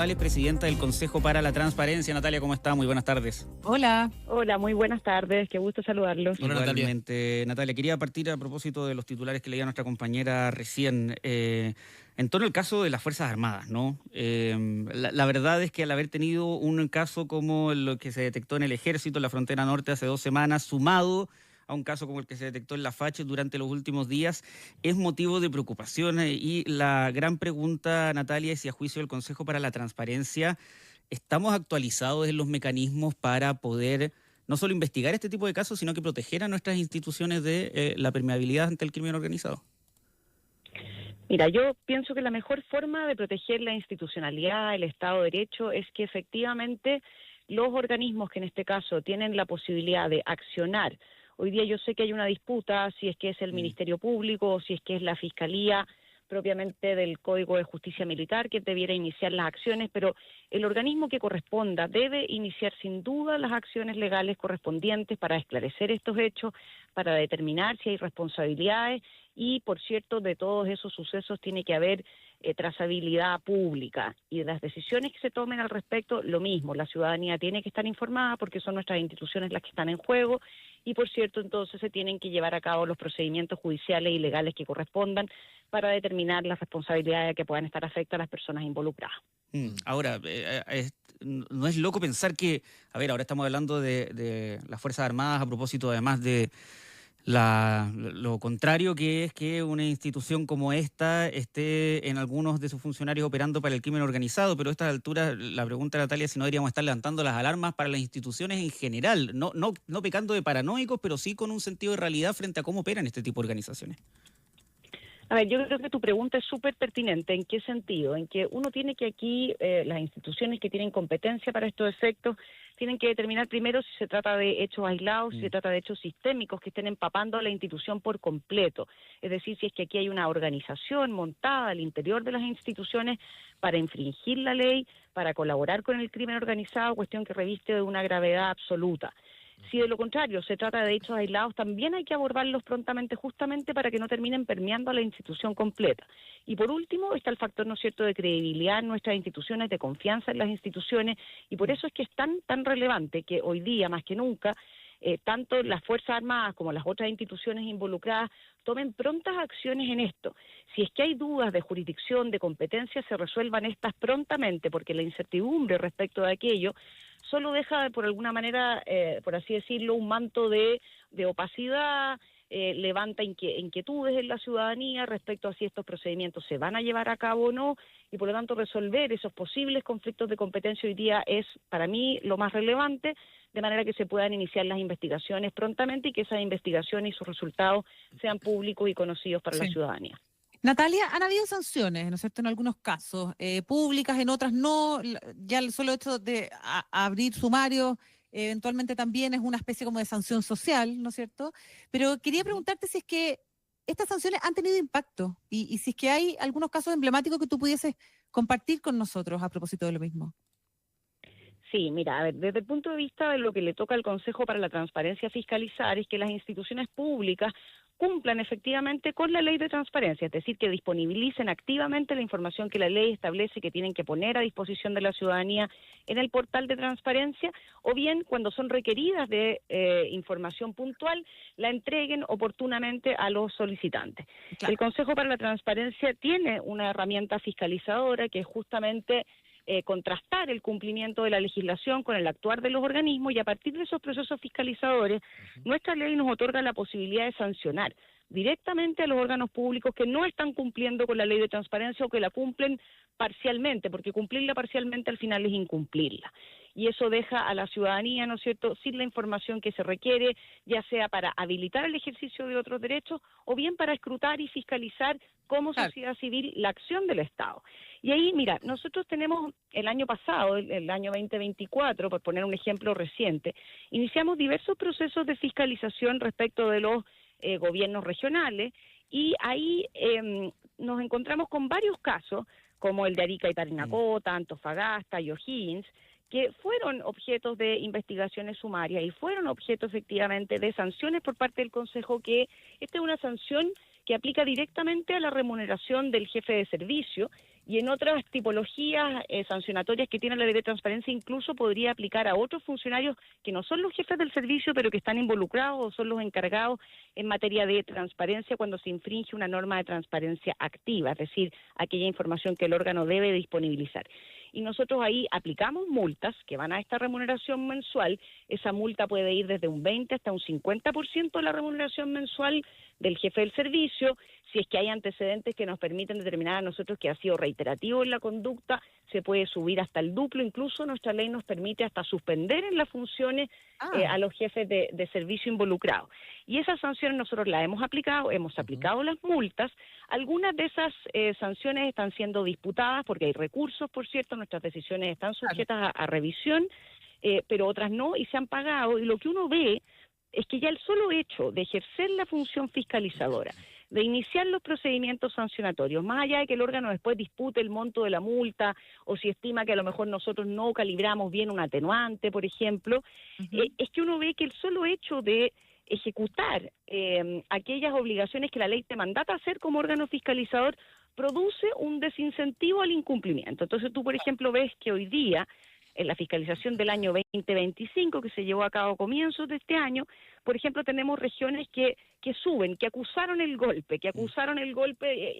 González, presidenta del Consejo para la Transparencia. Natalia, ¿cómo está? Muy buenas tardes. Hola. Hola, muy buenas tardes, qué gusto saludarlos. Hola, igualmente, Natalia, quería partir a propósito de los titulares que leía nuestra compañera recién, en torno al caso de las Fuerzas Armadas, ¿no? La verdad es que al haber tenido un caso como lo que se detectó en el Ejército, en la frontera norte hace 2 semanas, sumado a un caso como el que se detectó en la FACH durante los últimos días, es motivo de preocupación. Y la gran pregunta, Natalia, es si a juicio del Consejo para la Transparencia, ¿estamos actualizados en los mecanismos para poder no solo investigar este tipo de casos, sino que proteger a nuestras instituciones de la permeabilidad ante el crimen organizado? Mira, yo pienso que la mejor forma de proteger la institucionalidad, el Estado de Derecho, es que efectivamente los organismos que en este caso tienen la posibilidad de accionar. Hoy día yo sé que hay una disputa si es que es el Ministerio Público o si es que es la Fiscalía propiamente del Código de Justicia Militar que debiera iniciar las acciones, pero el organismo que corresponda debe iniciar sin duda las acciones legales correspondientes para esclarecer estos hechos, para determinar si hay responsabilidades y, por cierto, de todos esos sucesos tiene que haber trazabilidad pública y de las decisiones que se tomen al respecto, lo mismo, la ciudadanía tiene que estar informada porque son nuestras instituciones las que están en juego y, por cierto, entonces se tienen que llevar a cabo los procedimientos judiciales y legales que correspondan para determinar las responsabilidades que puedan estar afectas a las personas involucradas. Ahora, no es loco pensar que, a ver, ahora estamos hablando de las Fuerzas Armadas a propósito además de lo contrario, que es que una institución como esta esté en algunos de sus funcionarios operando para el crimen organizado, pero a estas alturas la pregunta, Natalia, es si no deberíamos estar levantando las alarmas para las instituciones en general, no pecando de paranoicos, pero sí con un sentido de realidad frente a cómo operan este tipo de organizaciones. A ver, yo creo que tu pregunta es súper pertinente. ¿En qué sentido? En que uno tiene que aquí, las instituciones que tienen competencia para estos efectos, tienen que determinar primero si se trata de hechos aislados, si se trata de hechos sistémicos que estén empapando a la institución por completo. Es decir, si es que aquí hay una organización montada al interior de las instituciones para infringir la ley, para colaborar con el crimen organizado, cuestión que reviste de una gravedad absoluta. Si de lo contrario se trata de hechos aislados, también hay que abordarlos prontamente justamente para que no terminen permeando a la institución completa. Y por último está el factor, ¿no es cierto?, de credibilidad en nuestras instituciones, de confianza en las instituciones, y por eso es que es tan relevante que hoy día, más que nunca, tanto las Fuerzas Armadas como las otras instituciones involucradas tomen prontas acciones en esto. Si es que hay dudas de jurisdicción, de competencia, se resuelvan estas prontamente, porque la incertidumbre respecto de aquello solo deja, por alguna manera, por así decirlo, un manto de opacidad, levanta inquietudes en la ciudadanía respecto a si estos procedimientos se van a llevar a cabo o no, y por lo tanto resolver esos posibles conflictos de competencia hoy día es, para mí, lo más relevante, de manera que se puedan iniciar las investigaciones prontamente y que esas investigaciones y sus resultados sean públicos y conocidos para la ciudadanía. Natalia, han habido sanciones, ¿no es cierto?, en algunos casos, públicas, en otras no. Ya el solo hecho de abrir sumarios eventualmente también es una especie como de sanción social, ¿no es cierto? Pero quería preguntarte si es que estas sanciones han tenido impacto y si es que hay algunos casos emblemáticos que tú pudieses compartir con nosotros a propósito de lo mismo. Sí, mira, a ver, desde el punto de vista de lo que le toca al Consejo para la Transparencia fiscalizar es que las instituciones públicas cumplan efectivamente con la ley de transparencia, es decir, que disponibilicen activamente la información que la ley establece que tienen que poner a disposición de la ciudadanía en el portal de transparencia, o bien cuando son requeridas de información puntual, la entreguen oportunamente a los solicitantes. Claro. El Consejo para la Transparencia tiene una herramienta fiscalizadora que es justamente contrastar el cumplimiento de la legislación con el actuar de los organismos, y a partir de esos procesos fiscalizadores, nuestra ley nos otorga la posibilidad de sancionar directamente a los órganos públicos que no están cumpliendo con la ley de transparencia o que la cumplen parcialmente, porque cumplirla parcialmente al final es incumplirla. Y eso deja a la ciudadanía, ¿no es cierto?, sin la información que se requiere, ya sea para habilitar el ejercicio de otros derechos o bien para escrutar y fiscalizar como sociedad civil la acción del Estado. Y ahí, mira, nosotros tenemos el año pasado, el año 2024, por poner un ejemplo reciente, iniciamos diversos procesos de fiscalización respecto de los gobiernos regionales, y ahí nos encontramos con varios casos, como el de Arica y Parinacota, Antofagasta y O'Higgins, que fueron objetos de investigaciones sumarias y fueron objeto efectivamente de sanciones por parte del Consejo, que esta es una sanción que aplica directamente a la remuneración del jefe de servicio, Y en otras tipologías sancionatorias que tiene la ley de transparencia, incluso podría aplicar a otros funcionarios que no son los jefes del servicio, pero que están involucrados o son los encargados en materia de transparencia cuando se infringe una norma de transparencia activa, es decir, aquella información que el órgano debe disponibilizar. Y nosotros ahí aplicamos multas que van a esta remuneración mensual. Esa multa puede ir desde un 20 hasta un 50% de la remuneración mensual del jefe del servicio. Si es que hay antecedentes que nos permiten determinar a nosotros que ha sido reiterativo en la conducta, se puede subir hasta el duplo. Incluso nuestra ley nos permite hasta suspender en las funciones a los jefes de servicio involucrados. Y esas sanciones nosotros las hemos aplicado las multas. Algunas de esas sanciones están siendo disputadas porque hay recursos, por cierto, nuestras decisiones están sujetas a revisión, pero otras no, y se han pagado. Y lo que uno ve es que ya el solo hecho de ejercer la función fiscalizadora, de iniciar los procedimientos sancionatorios, más allá de que el órgano después dispute el monto de la multa o si estima que a lo mejor nosotros no calibramos bien un atenuante, por ejemplo, es que uno ve que el solo hecho de ejecutar aquellas obligaciones que la ley te mandata hacer como órgano fiscalizador produce un desincentivo al incumplimiento. Entonces tú, por ejemplo, ves que hoy día en la fiscalización del año 2025, que se llevó a cabo a comienzos de este año, por ejemplo, tenemos regiones que suben, que acusaron el golpe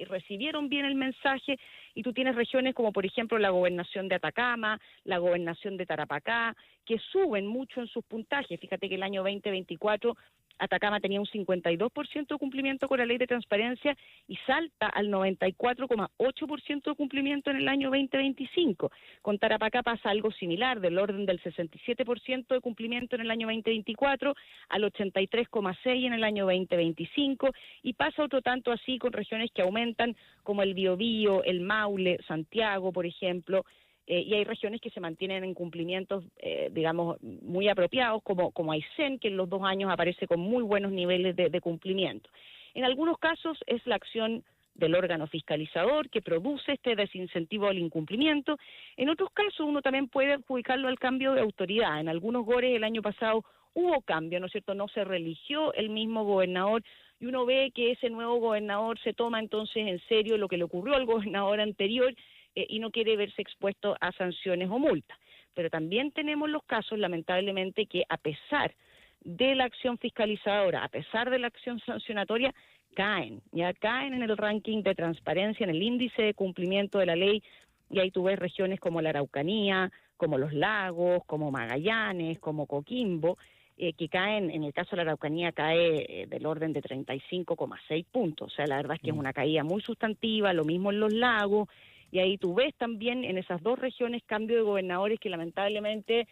y recibieron bien el mensaje, y tú tienes regiones como, por ejemplo, la gobernación de Atacama, la gobernación de Tarapacá, que suben mucho en sus puntajes. Fíjate que el año 2024 Atacama tenía un 52% de cumplimiento con la ley de transparencia y salta al 94,8% de cumplimiento en el año 2025. Con Tarapacá pasa algo similar, del orden del 67% de cumplimiento en el año 2024 al 83,6% en el año 2025, y pasa otro tanto así con regiones que aumentan como el Biobío, el Maule, Santiago, por ejemplo. Y hay regiones que se mantienen en cumplimientos, digamos, muy apropiados, como Aysén, que en los 2 años aparece con muy buenos niveles de cumplimiento. En algunos casos es la acción del órgano fiscalizador que produce este desincentivo al incumplimiento. En otros casos uno también puede adjudicarlo al cambio de autoridad. En algunos GORES el año pasado hubo cambio, ¿no es cierto? No se reeligió el mismo gobernador, y uno ve que ese nuevo gobernador se toma entonces en serio lo que le ocurrió al gobernador anterior, y no quiere verse expuesto a sanciones o multas. Pero también tenemos los casos, lamentablemente, que a pesar de la acción fiscalizadora, a pesar de la acción sancionatoria, caen en el ranking de transparencia, en el índice de cumplimiento de la ley, y ahí tú ves regiones como la Araucanía, como los Lagos, como Magallanes, como Coquimbo, que caen, en el caso de la Araucanía cae del orden de 35,6 puntos. O sea, la verdad es que es una caída muy sustantiva, lo mismo en los Lagos. Y ahí tú ves también en esas 2 regiones cambio de gobernadores que lamentablemente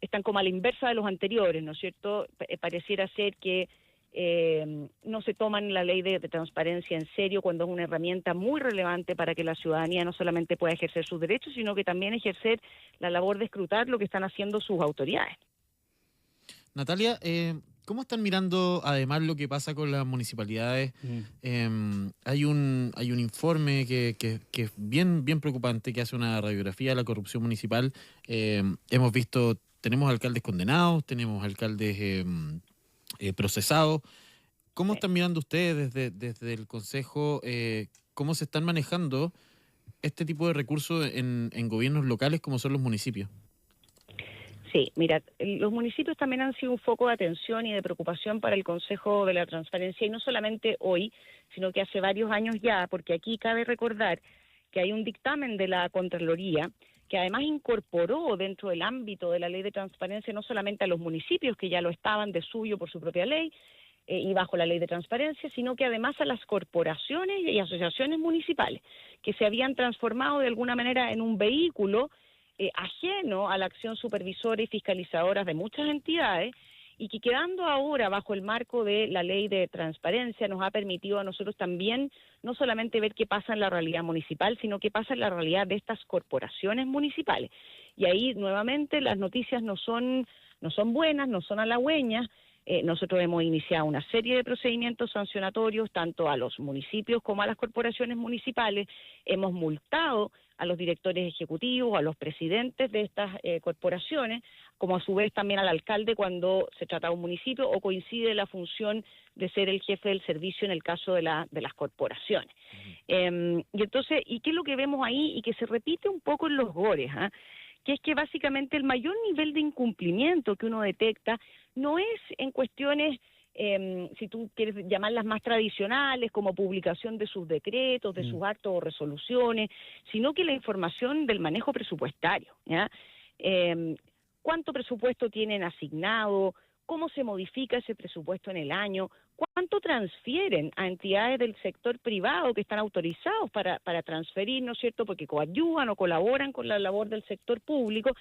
están como a la inversa de los anteriores, ¿no es cierto? Pareciera ser que no se toman la ley de transparencia en serio cuando es una herramienta muy relevante para que la ciudadanía no solamente pueda ejercer sus derechos, sino que también ejercer la labor de escrutar lo que están haciendo sus autoridades. Natalia, ¿cómo están mirando además lo que pasa con las municipalidades? Hay un informe que es bien preocupante, que hace una radiografía de la corrupción municipal. Hemos visto, tenemos alcaldes condenados, tenemos alcaldes procesados. ¿Cómo están mirando ustedes desde el Consejo? ¿Cómo se están manejando este tipo de recursos en gobiernos locales como son los municipios? Sí, mira, los municipios también han sido un foco de atención y de preocupación para el Consejo de la Transparencia, y no solamente hoy, sino que hace varios años ya, porque aquí cabe recordar que hay un dictamen de la Contraloría que además incorporó dentro del ámbito de la ley de transparencia no solamente a los municipios, que ya lo estaban de suyo por su propia ley y bajo la ley de transparencia, sino que además a las corporaciones y asociaciones municipales, que se habían transformado de alguna manera en un vehículo ajeno a la acción supervisora y fiscalizadora de muchas entidades, y que quedando ahora bajo el marco de la ley de transparencia nos ha permitido a nosotros también no solamente ver qué pasa en la realidad municipal, sino qué pasa en la realidad de estas corporaciones municipales. Y ahí nuevamente las noticias no son buenas, no son halagüeñas. nosotros hemos iniciado una serie de procedimientos sancionatorios, tanto a los municipios como a las corporaciones municipales. Hemos multado a los directores ejecutivos, a los presidentes de estas corporaciones, como a su vez también al alcalde cuando se trata de un municipio o coincide la función de ser el jefe del servicio en el caso de las corporaciones. Y entonces, ¿y qué es lo que vemos ahí? Y que se repite un poco en los GORES, que es que básicamente el mayor nivel de incumplimiento que uno detecta no es en cuestiones, si tú quieres llamarlas más tradicionales, como publicación de sus decretos, de sus actos o resoluciones, sino que la información del manejo presupuestario, ¿ya? ¿Cuánto presupuesto tienen asignado? ¿Cómo se modifica ese presupuesto en el año? ¿Cuánto transfieren a entidades del sector privado que están autorizados para transferir, ¿no es cierto?, porque coadyuvan o colaboran con la labor del sector público,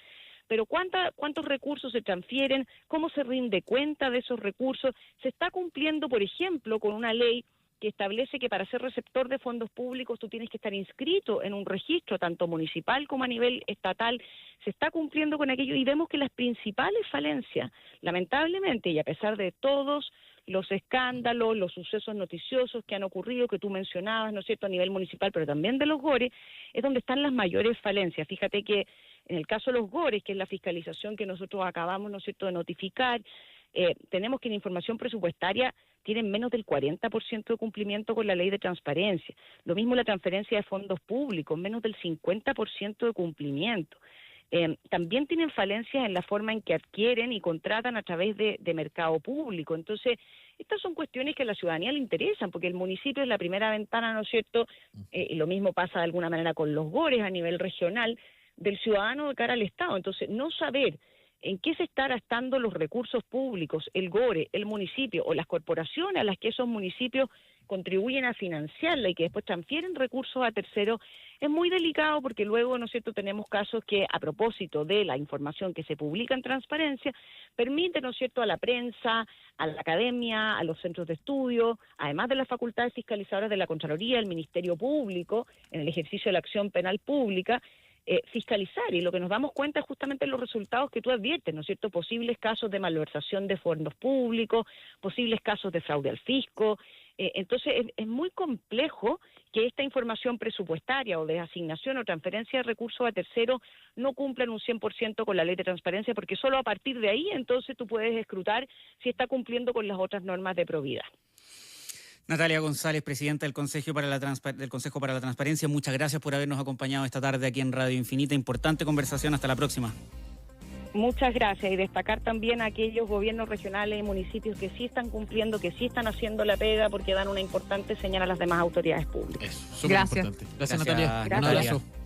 pero ¿cuántos recursos se transfieren? ¿Cómo se rinde cuenta de esos recursos? ¿Se está cumpliendo, por ejemplo, con una ley que establece que para ser receptor de fondos públicos tú tienes que estar inscrito en un registro, tanto municipal como a nivel estatal? Se está cumpliendo con aquello y vemos que las principales falencias, lamentablemente, y a pesar de todos los escándalos, los sucesos noticiosos que han ocurrido, que tú mencionabas, ¿no es cierto?, a nivel municipal, pero también de los GORES, es donde están las mayores falencias. Fíjate que en el caso de los GORES, que es la fiscalización que nosotros acabamos, ¿no es cierto?, de notificar, tenemos que la información presupuestaria tiene menos del 40% de cumplimiento con la ley de transparencia. Lo mismo la transferencia de fondos públicos, menos del 50% de cumplimiento. También tienen falencias en la forma en que adquieren y contratan a través de mercado público. Entonces, estas son cuestiones que a la ciudadanía le interesan, porque el municipio es la primera ventana, ¿no es cierto?, y lo mismo pasa de alguna manera con los GORES a nivel regional, del ciudadano de cara al Estado. Entonces, no saber en qué se están gastando los recursos públicos, el GORE, el municipio o las corporaciones a las que esos municipios contribuyen a financiarla y que después transfieren recursos a terceros, es muy delicado porque luego, ¿no es cierto?, tenemos casos que a propósito de la información que se publica en transparencia, permite, ¿no es cierto?, a la prensa, a la academia, a los centros de estudio, además de las facultades fiscalizadoras de la Contraloría, el Ministerio Público, en el ejercicio de la acción penal pública, fiscalizar, y lo que nos damos cuenta es justamente los resultados que tú adviertes, ¿no es cierto?, posibles casos de malversación de fondos públicos, posibles casos de fraude al fisco. Entonces es muy complejo que esta información presupuestaria o de asignación o transferencia de recursos a terceros no cumplan un 100% con la ley de transparencia, porque solo a partir de ahí entonces tú puedes escrutar si está cumpliendo con las otras normas de probidad. Natalia González, presidenta del Consejo para la Transparencia, muchas gracias por habernos acompañado esta tarde aquí en Radio Infinita. Importante conversación, hasta la próxima. Muchas gracias, y destacar también a aquellos gobiernos regionales y municipios que sí están cumpliendo, que sí están haciendo la pega, porque dan una importante señal a las demás autoridades públicas. Eso, súper importante. Gracias, Natalia. Gracias. Un abrazo.